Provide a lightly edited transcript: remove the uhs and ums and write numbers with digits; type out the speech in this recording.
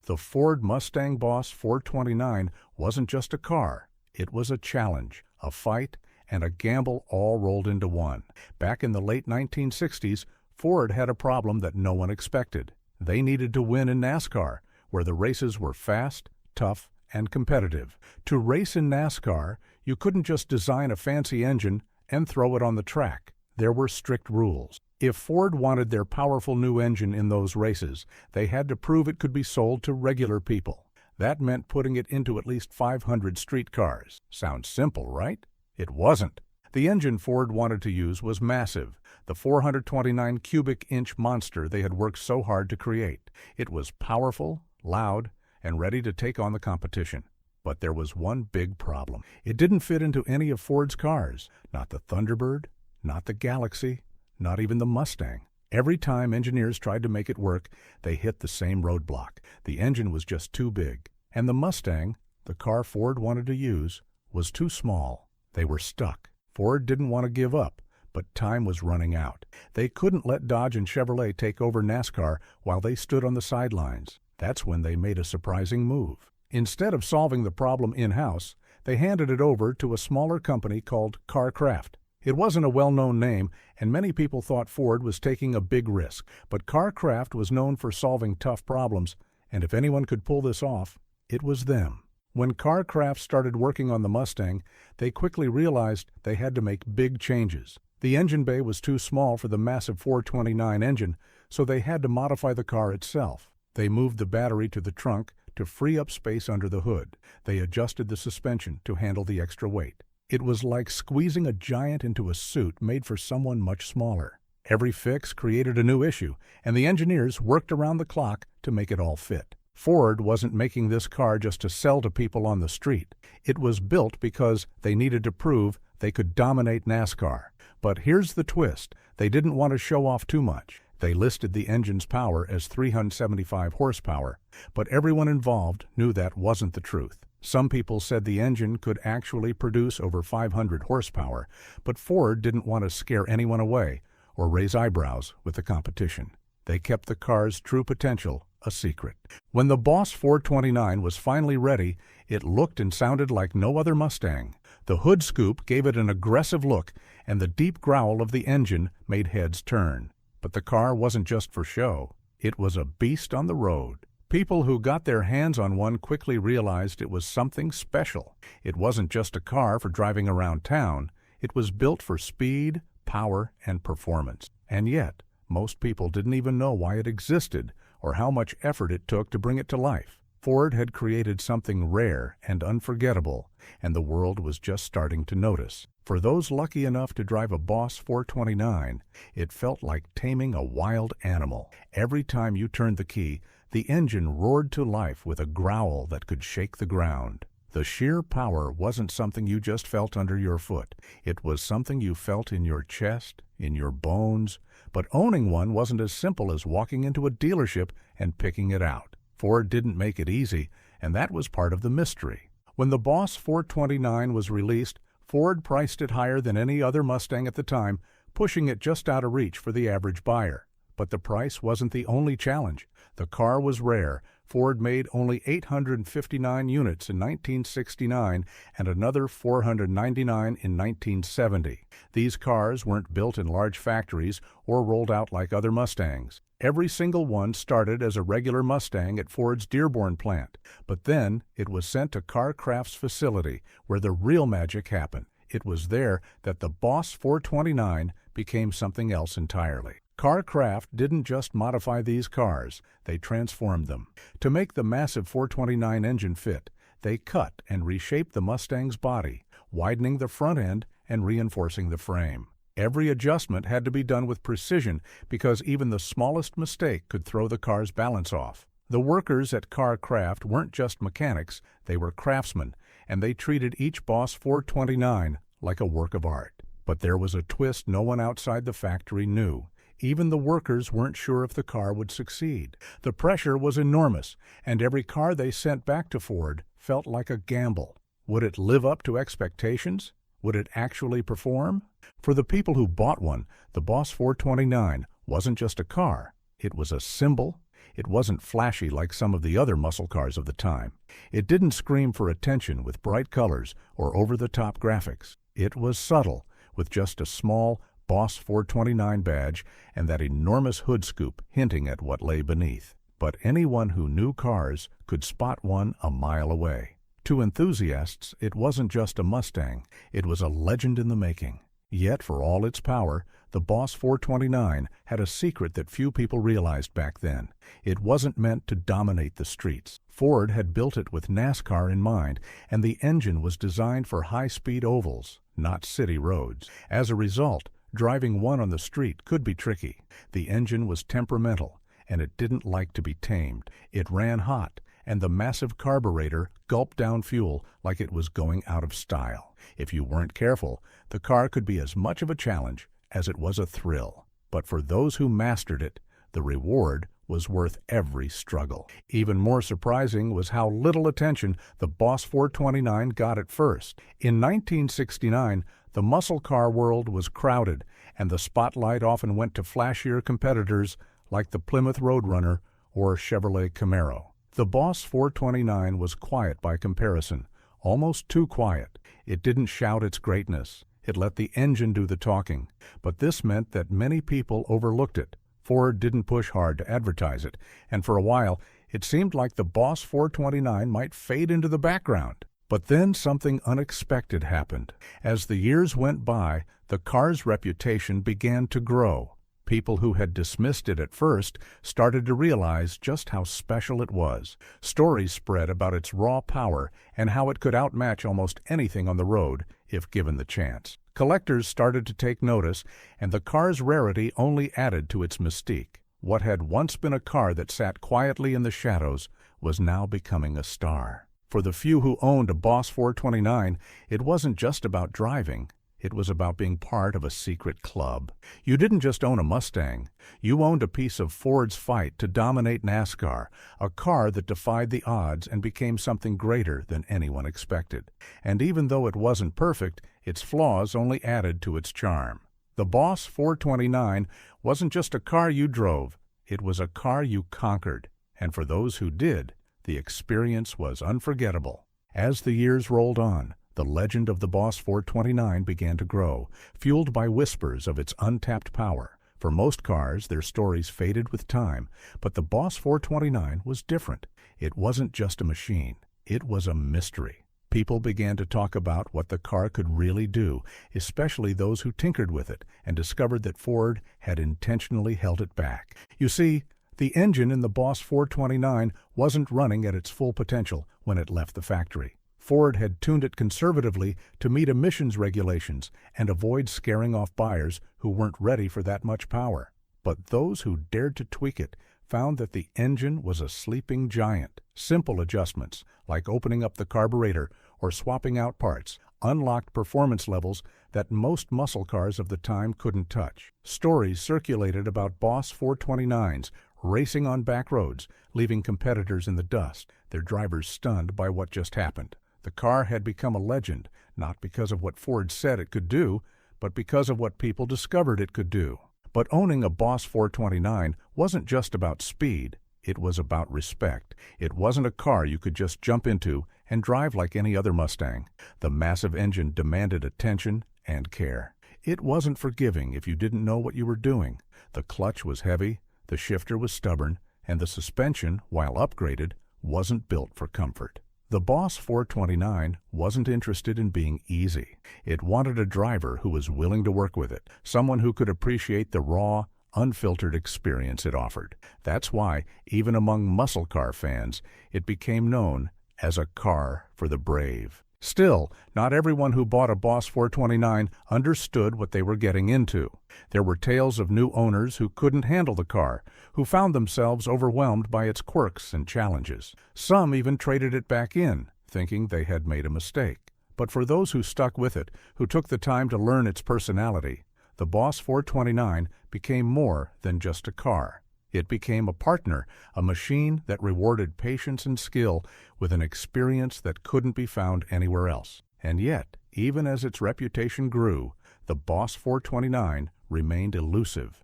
The Ford Mustang Boss 429 wasn't just a car. It was a challenge, a fight, and a gamble all rolled into one. Back in the late 1960s, Ford had a problem that no one expected. They needed to win in NASCAR, where the races were fast, tough, and competitive. To race in NASCAR, you couldn't just design a fancy engine and throw it on the track. There were strict rules. If Ford wanted their powerful new engine in those races, they had to prove it could be sold to regular people. That meant putting it into at least 500 street cars. Sounds simple, right? It wasn't. The engine Ford wanted to use was massive, the 429 cubic inch monster they had worked so hard to create. It was powerful, loud, and ready to take on the competition. But there was one big problem. It didn't fit into any of Ford's cars. Not the Thunderbird, not the Galaxy, not even the Mustang. Every time engineers tried to make it work, they hit the same roadblock. The engine was just too big. And the Mustang, the car Ford wanted to use, was too small. They were stuck. Ford didn't want to give up, but time was running out. They couldn't let Dodge and Chevrolet take over NASCAR while they stood on the sidelines. That's when they made a surprising move. Instead of solving the problem in-house, they handed it over to a smaller company called CarCraft. It wasn't a well-known name, and many people thought Ford was taking a big risk. But CarCraft was known for solving tough problems, and if anyone could pull this off, it was them. When CarCraft started working on the Mustang, they quickly realized they had to make big changes. The engine bay was too small for the massive 429 engine, so they had to modify the car itself. They moved the battery to the trunk to free up space under the hood. They adjusted the suspension to handle the extra weight. It was like squeezing a giant into a suit made for someone much smaller. Every fix created a new issue, and the engineers worked around the clock to make it all fit. Ford wasn't making this car just to sell to people on the street. It was built because they needed to prove they could dominate NASCAR. But here's the twist. They didn't want to show off too much. They listed the engine's power as 375 horsepower, but everyone involved knew that wasn't the truth. Some people said the engine could actually produce over 500 horsepower, but Ford didn't want to scare anyone away or raise eyebrows with the competition. They kept the car's true potential a secret. When the Boss 429 was finally ready, it looked and sounded like no other Mustang. The hood scoop gave it an aggressive look, and the deep growl of the engine made heads turn. But the car wasn't just for show. It was a beast on the road. People who got their hands on one quickly realized it was something special. It wasn't just a car for driving around town. It was built for speed, power, and performance. And yet, most people didn't even know why it existed or how much effort it took to bring it to life. Ford had created something rare and unforgettable, and the world was just starting to notice. For those lucky enough to drive a Boss 429, it felt like taming a wild animal. Every time you turned the key, the engine roared to life with a growl that could shake the ground. The sheer power wasn't something you just felt under your foot. It was something you felt in your chest, in your bones. But owning one wasn't as simple as walking into a dealership and picking it out. Ford didn't make it easy, and that was part of the mystery. When the Boss 429 was released, Ford priced it higher than any other Mustang at the time, pushing it just out of reach for the average buyer. But the price wasn't the only challenge. The car was rare. Ford made only 859 units in 1969 and another 499 in 1970. These cars weren't built in large factories or rolled out like other Mustangs. Every single one started as a regular Mustang at Ford's Dearborn plant, but then it was sent to CarCraft's facility where the real magic happened. It was there that the Boss 429 became something else entirely. CarCraft didn't just modify these cars, they transformed them. To make the massive 429 engine fit, they cut and reshaped the Mustang's body, widening the front end and reinforcing the frame. Every adjustment had to be done with precision because even the smallest mistake could throw the car's balance off. The workers at CarCraft weren't just mechanics, they were craftsmen, and they treated each Boss 429 like a work of art. But there was a twist no one outside the factory knew. Even the workers weren't sure if the car would succeed. The pressure was enormous, and every car they sent back to Ford felt like a gamble. Would it live up to expectations? Would it actually perform? For the people who bought one, the Boss 429 wasn't just a car. It was a symbol. It wasn't flashy like some of the other muscle cars of the time. It didn't scream for attention with bright colors or over-the-top graphics. It was subtle, with just a small Boss 429 badge and that enormous hood scoop hinting at what lay beneath. But anyone who knew cars could spot one a mile away. To enthusiasts, it wasn't just a Mustang, it was a legend in the making. Yet, for all its power, the Boss 429 had a secret that few people realized back then. It wasn't meant to dominate the streets. Ford had built it with NASCAR in mind, and the engine was designed for high-speed ovals, not city roads. As a result, driving one on the street could be tricky. The engine was temperamental, and it didn't like to be tamed. It ran hot, and the massive carburetor gulped down fuel like it was going out of style. If you weren't careful, the car could be as much of a challenge as it was a thrill. But for those who mastered it, the reward was worth every struggle. Even more surprising was how little attention the Boss 429 got at first. In 1969, the muscle car world was crowded, and the spotlight often went to flashier competitors like the Plymouth Roadrunner or Chevrolet Camaro. The Boss 429 was quiet by comparison, almost too quiet. It didn't shout its greatness. It let the engine do the talking. But this meant that many people overlooked it. Ford didn't push hard to advertise it, and for a while, it seemed like the Boss 429 might fade into the background. But then something unexpected happened. As the years went by, the car's reputation began to grow. People who had dismissed it at first started to realize just how special it was. Stories spread about its raw power and how it could outmatch almost anything on the road if given the chance. Collectors started to take notice, and the car's rarity only added to its mystique. What had once been a car that sat quietly in the shadows was now becoming a star. For the few who owned a Boss 429, it wasn't just about driving. It was about being part of a secret club. You didn't just own a Mustang. You owned a piece of Ford's fight to dominate NASCAR, a car that defied the odds and became something greater than anyone expected. And even though it wasn't perfect, its flaws only added to its charm. The Boss 429 wasn't just a car you drove. It was a car you conquered. And for those who did, the experience was unforgettable. As the years rolled on, the legend of the Boss 429 began to grow, fueled by whispers of its untapped power. For most cars, their stories faded with time, but the Boss 429 was different. It wasn't just a machine. It was a mystery. People began to talk about what the car could really do, especially those who tinkered with it and discovered that Ford had intentionally held it back. You see, the engine in the Boss 429 wasn't running at its full potential when it left the factory. Ford had tuned it conservatively to meet emissions regulations and avoid scaring off buyers who weren't ready for that much power. But those who dared to tweak it found that the engine was a sleeping giant. Simple adjustments, like opening up the carburetor or swapping out parts, unlocked performance levels that most muscle cars of the time couldn't touch. Stories circulated about Boss 429s racing on back roads, leaving competitors in the dust, their drivers stunned by what just happened. The car had become a legend, not because of what Ford said it could do, but because of what people discovered it could do. But owning a Boss 429 wasn't just about speed, it was about respect. It wasn't a car you could just jump into and drive like any other Mustang. The massive engine demanded attention and care. It wasn't forgiving if you didn't know what you were doing. The clutch was heavy, the shifter was stubborn, and the suspension, while upgraded, wasn't built for comfort. The Boss 429 wasn't interested in being easy. It wanted a driver who was willing to work with it, someone who could appreciate the raw, unfiltered experience it offered. That's why, even among muscle car fans, it became known as a car for the brave. Still, not everyone who bought a Boss 429 understood what they were getting into. There were tales of new owners who couldn't handle the car, who found themselves overwhelmed by its quirks and challenges. Some even traded it back in, thinking they had made a mistake. But for those who stuck with it, who took the time to learn its personality, the Boss 429 became more than just a car. It became a partner, a machine that rewarded patience and skill with an experience that couldn't be found anywhere else. And yet, even as its reputation grew, the Boss 429 remained elusive.